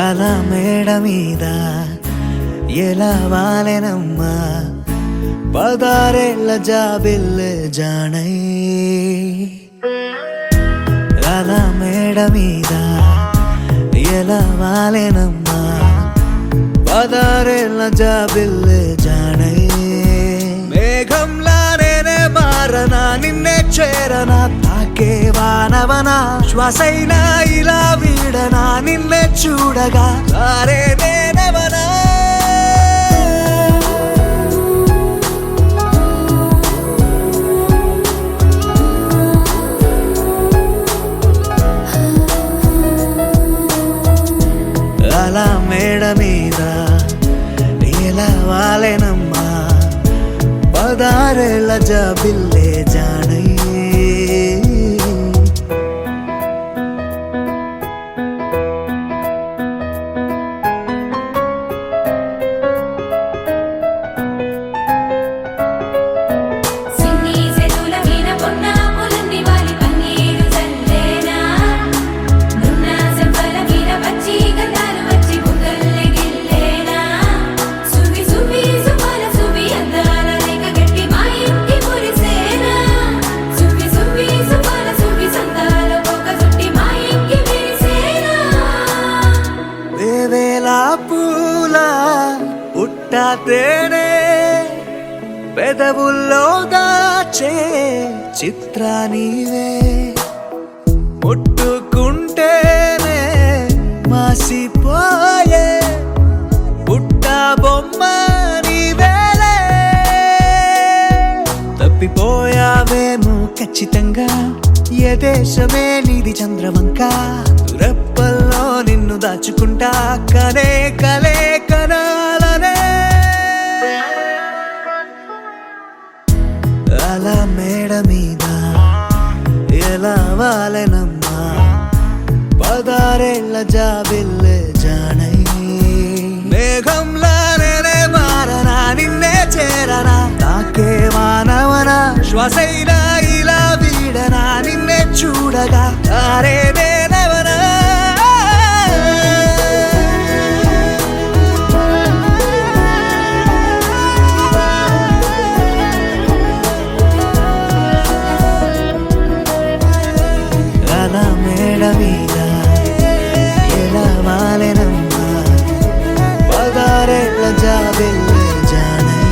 అలా మేడ మీద ఎలా వాలెనమ్మా పదారేళ్ళ జాబిల్లె జానై. అలా మేడ మీద ఎలా వాలెనమ్మా పదారేళ్ళ జాబిల్లె జానై. మేఘంలా నేనే మారనా నిన్నే చేరనా తాకే వానవనా శ్వాసైనా ఇలా వీడనా నిన్నే చూడగా సారే నేనవనా. అలా మేడ మీద ఎలా వాలెనమ్మా పదారేళ్ళ జాబిల్లె జానై. తేనే పెదవుల్లో దాచే చిత్ర నీవే ముట్టుకుంటేనే మాసిపోయే పుట్ట బొమ్మ నీవేలే. తప్పిపోయావేమో ఖచ్చితంగా ఏ దేశమే నీది చంద్రవంక రెప్పల్లో నిన్ను దాచుకుంటా కనే కలే కనాలనే. అలా మేడ మీద ఎలా వాలెనమ్మా పదారేళ్ళ జాబిల్లె జానై. మేఘంలా నేనే మారనా నిన్నే చేరనా తాకే వానవనా శ్వాసైనా ఇలా వీడనా నిన్నే చూడగా సారే నేనవనా. మేడ మీద ఎలా వాలెనమ్మా పదారేళ్ళ జాబిల్లె జానై.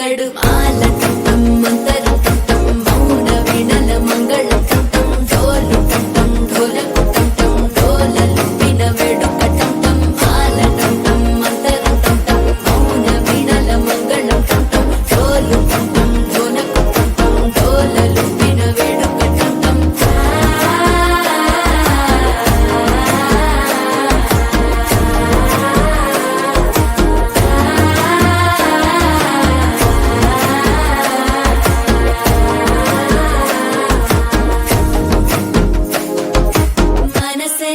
వింటాడు మాల టం మంతరం టం మౌన వీణల మంగళం టం డోలు టం ఢోలకు టం డోలలు విన వేడుక టం మాల టం మంతరం టం మౌన వీణల మంగళం టం డోలు టం ఢోలకు టం డోలలు విన వేడుక టం మనసే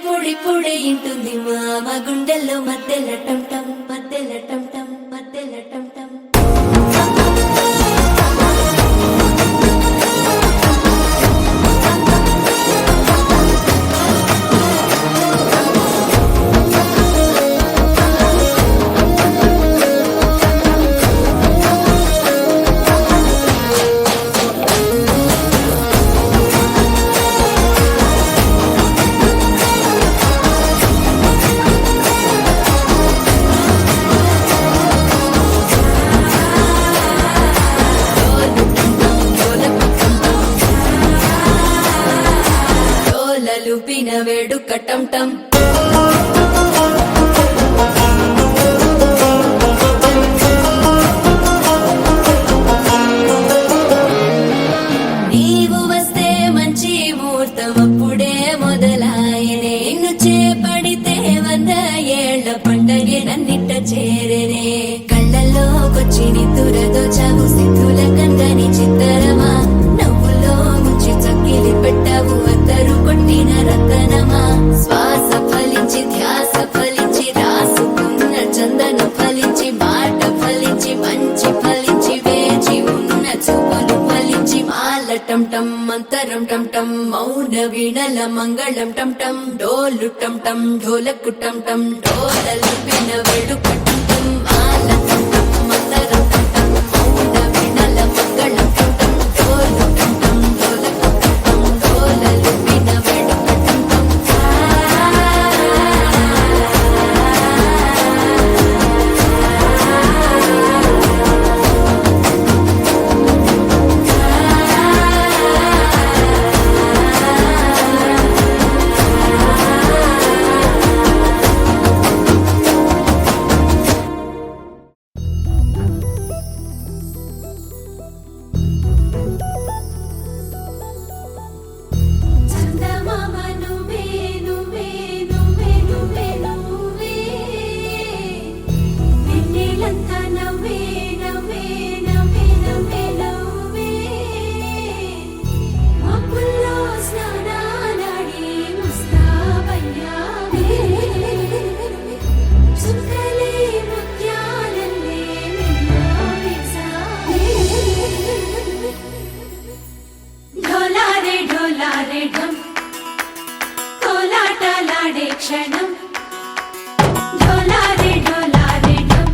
పొడి పొడి ఇంటుంది మామ గుండెల్లో మధ్యల టం టం మధ్యల టం టం మధ్యల టం టం డోలలు పిన వేడుక టం టం నీవు వస్తే మంచి ముహూర్తం అప్పుడే మొదలాయనే నిన్ను చేపడితే 100 ఏళ్ల పండగే నన్నిట్ట చేరనే కళ్ళల్లోకొచ్చి నిద్దురదో చావు సిద్ధుల కందని చిత్తరమా నవ్వులో ముంచి చక్కిలి పెట్టావు అద్దరు కొట్టిన రతనమా శ్వాస ఫలించి ధ్యాస ఫలించి రాసుకున్న చందన ఫలించి మాట ఫలించి మంచి ఫలించి వేచి ఉన్న చూపులు ఫలించి మాల టం టం మంతరం టం టం మౌన వీణల మంగళం టం టం డోలు టం టం ఢోలకు టం టం డోలలు విన వేడుక టం టం మాల టం టం మంతరం టం టం మౌన వీణల మంగళం టం టం డోలు టం టం ఢోలకు టం టం డోలలు విన వేడుక టం టం చందమామ నువ్వే నువ్వే నువ్వే నువ్వే నువ్వే వెన్నెలంతా నవ్వే నవ్వే నవ్వే నవ్వే నవ్వే మబ్బుల్లో స్నానాలాడి ముస్తాబయ్యావే చుక్కలే ముత్యాలల్లే మెల్లవేశావే ఢోలారే ఢం కోలాటలాడే క్షణం ఢోలారే ఢం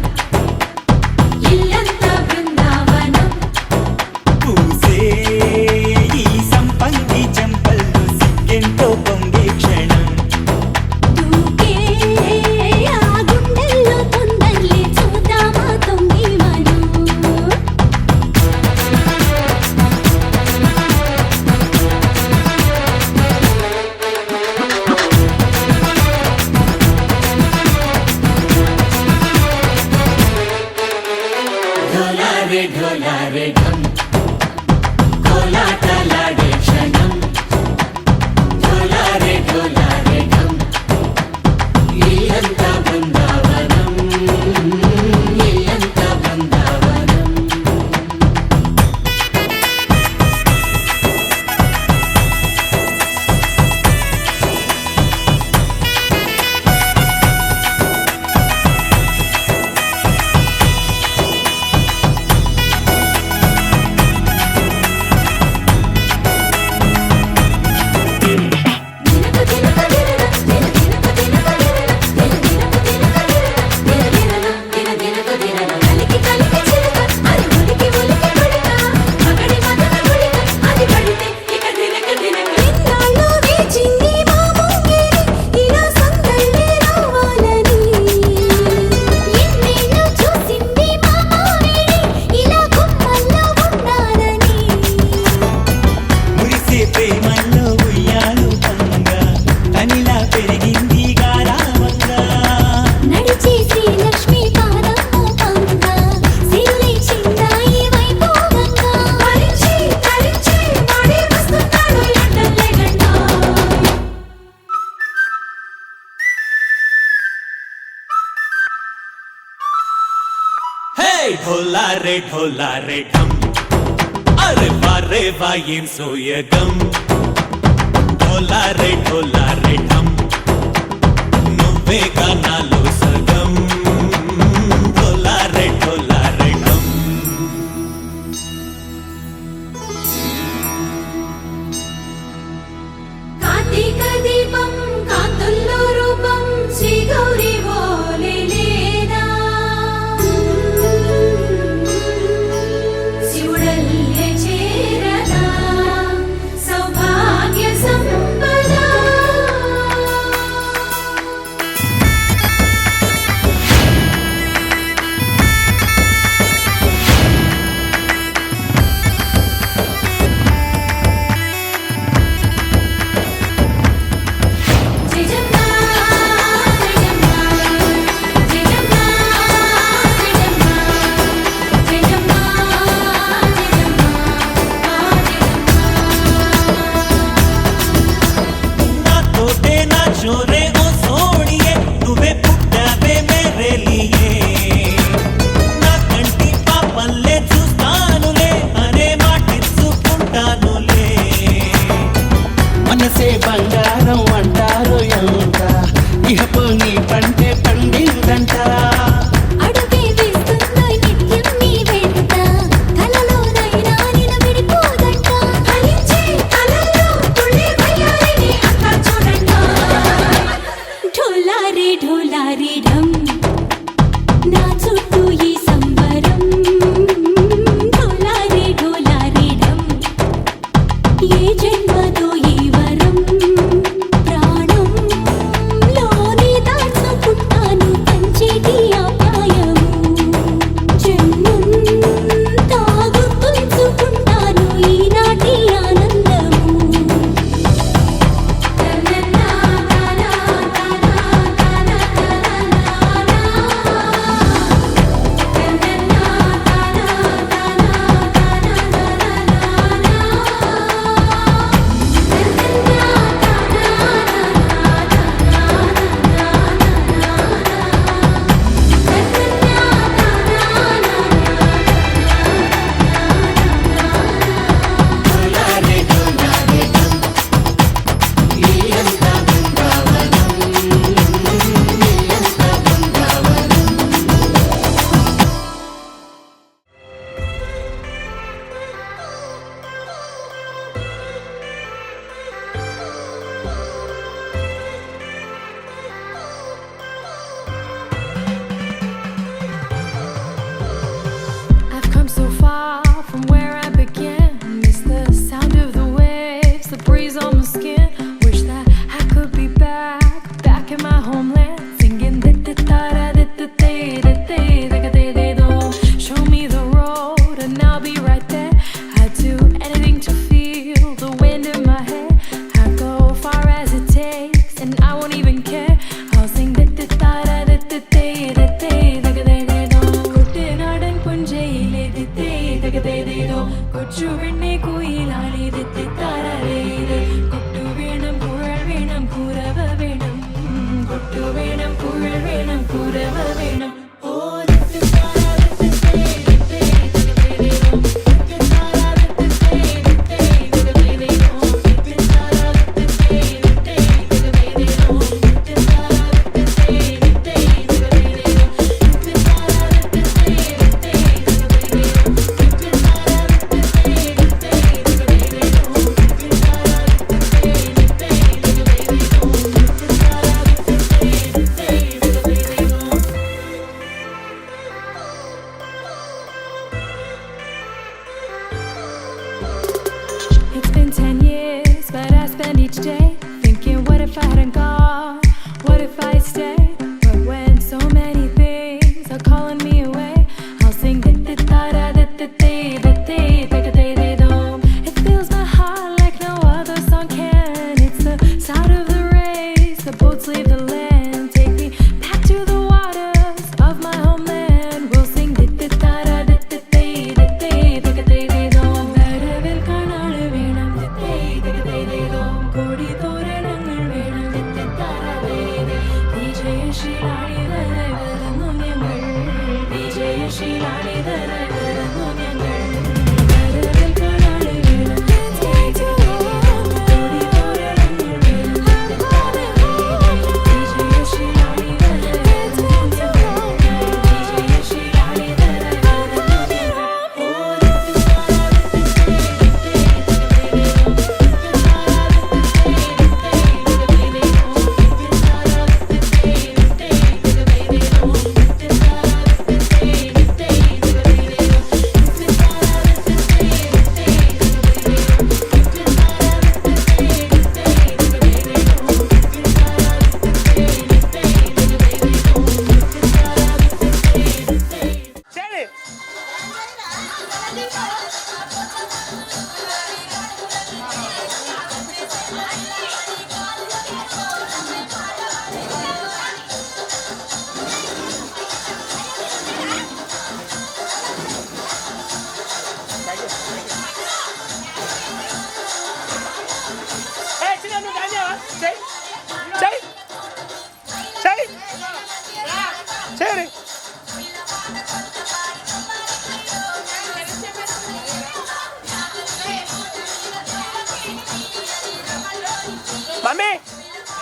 ఇల్లంతా బృందావనం పూసే ఈ సంపంగి చెంపల్లో సిగ్గెంతో పొంగే క్షణం దూకే ఆ గుండెల్లో తొందరలే చూద్దామా తొంగి మనం ఢోలారే ఢం కోలాటలాడే క్షణం ఢోలారే ఢం ఇల్లంతా బృందావనం ఇల్లంతా బృందావనం ढोला रे ढम अरे वारे वायें सोयगम ढोला रे ढम నువ్వే గానాలో సగం ढोला रे ढम కార్తీక దీపం కాంతుల్లో రూపం శ్రీ గౌరీ ఓలే లేదా శివుడల్లే చేరదా సౌభాగ్య సంపద छोरे ओ सोनिए నువ్వే పుట్టావే మేరే లియే నా కంటి పాపల్లే చూస్తానులే అనే మాటిచ్చుకుంటానులే మనసే బంగారం అంటారు ఎంత ఇహపు నీ పంటే పండిందంట అడుగే వేస్తుందో నిత్యం నీ వెంట కలలోనైనా నిన్ను విడిపోదంట ఫలించే కలల్లో తుళ్ళి వయ్యారిని అంతా చూడంట ढोला रे ढम నా చుట్టూ ఈ సంబరం ढोला रे ढम ఏ జన్మతో ఈ వరం ప్రాణం లోని దాచుకుంటాను పంచేటి అపాయము జన్మం తాగుతుంచుకుంటాను ఈనాటి ఆనందము I've come so far from where I began. Miss the sound of the waves, the breeze on my skin. Wish that I could be back in my homeland, singing show me the road and I'll be right there. I'd do anything to feel the wind in my hair. I'd go far as it takes and I won't even care. I'll sing കുട്ടനാടൻ പുഞ്ചയിലെ കൊച്ചു വെണ്ണെ കുയിലാളി കൊട്ടു വേണം കുഴൽ വേണം കുരവ വേണം കൊട്ടു വേണം കുഴൽ വേണം കുരവ വേണം ഓ It's been 10 years, but I spend each day thinking, what if I hadn't gone? What if I stayed? But when so many things are calling me away, I'll sing it fills my heart like no other song can. It's the sound of the race, the boats leave the land. Take me back to the waters of my homeland. We'll sing കോടി തോരണങ്ങൾ വേണം വിജയശീലാളി വരെ വരുന്നു ഞങ്ങൾ വിജയശീലാളി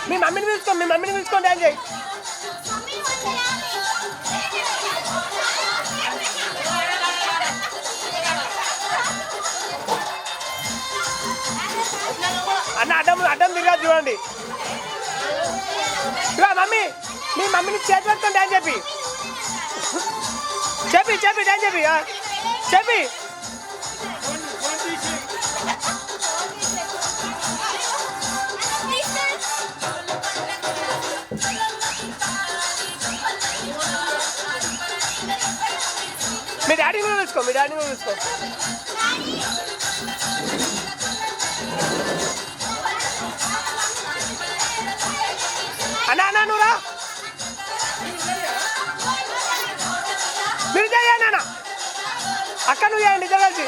మీ మమ్మీని పిలుచుకో dance చేయి. అన్న అడ్డం తిరిగా చూడండి. ఇక మమ్మీ మీ మమ్మీని చేతి పెట్టుకొని డాన్స్ చెప్పి డాన్స్ చెప్పి మీ డాడీ కూడా పిలుచుకో. అన్నా నువ్వురా, మీరు చేయండి అన్న. అక్క నువ్వు చేయండి, ఇద్దరు కలిసి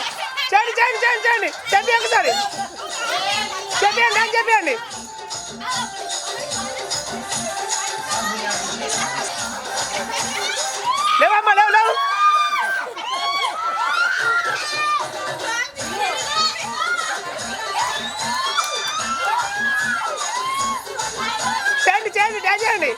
చేయండి ఒకసారి చెప్పండి. లేవమ్మా లేవు. చేయండి డాన్స్ చేయండి.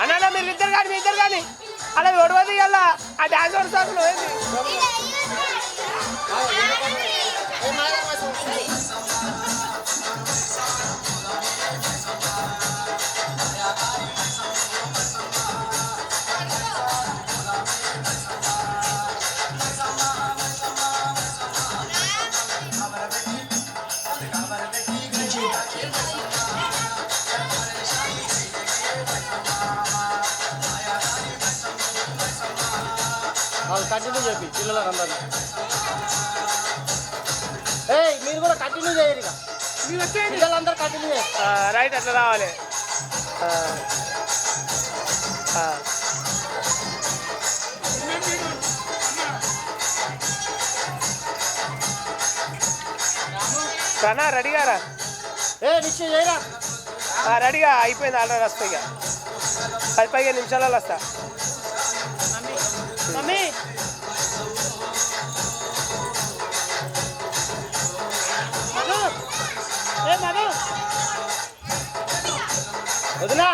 అన్న మీరు ఇద్దరు కానీ అలా ఒడవది అలా ఆ డాన్స్ వస్తాను. కంటిన్యూ చెప్పి పిల్లలకు అందరూ. మీరు కూడా కంటిన్యూ చేయండి. పిల్లలందరూ కంటిన్యూ చేయండి. రైట్ అట్లా రావాలి. సనా రెడీగా రా. నిశ్చయం చేయరా. రెడీగా అయిపోయింది ఆర్డర్. వస్తా ఇక 10-15 నిమిషాలలో వస్తా. మమ్మీ వదినా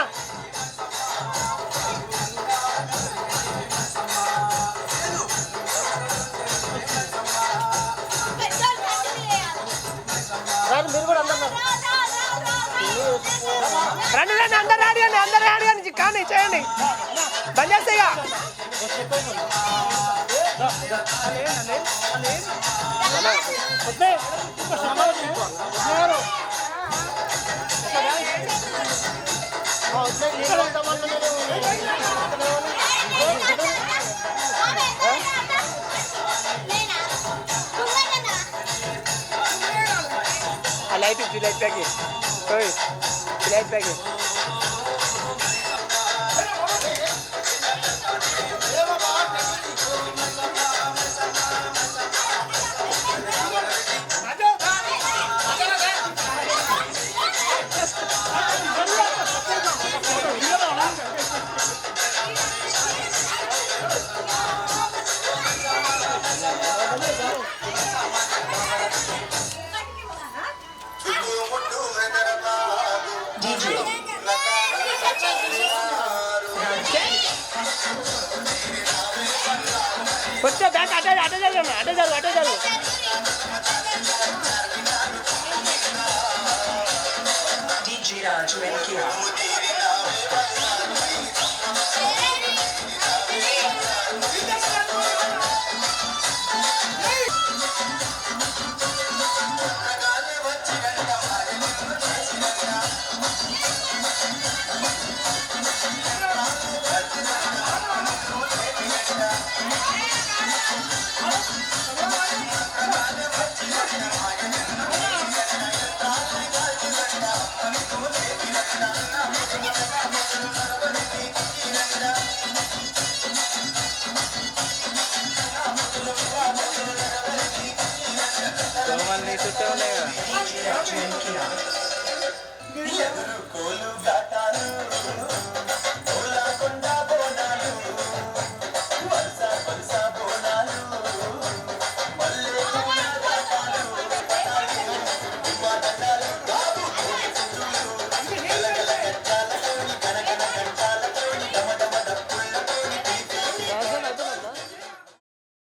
మీరు కూడా రండి అందరు రెడీ అని కానీ చేయండి. బంద్ చేస్తే లైట్ ప్యాక్ వచ్చే బ్యాక్ అటే జరుగు. హ్యాపీ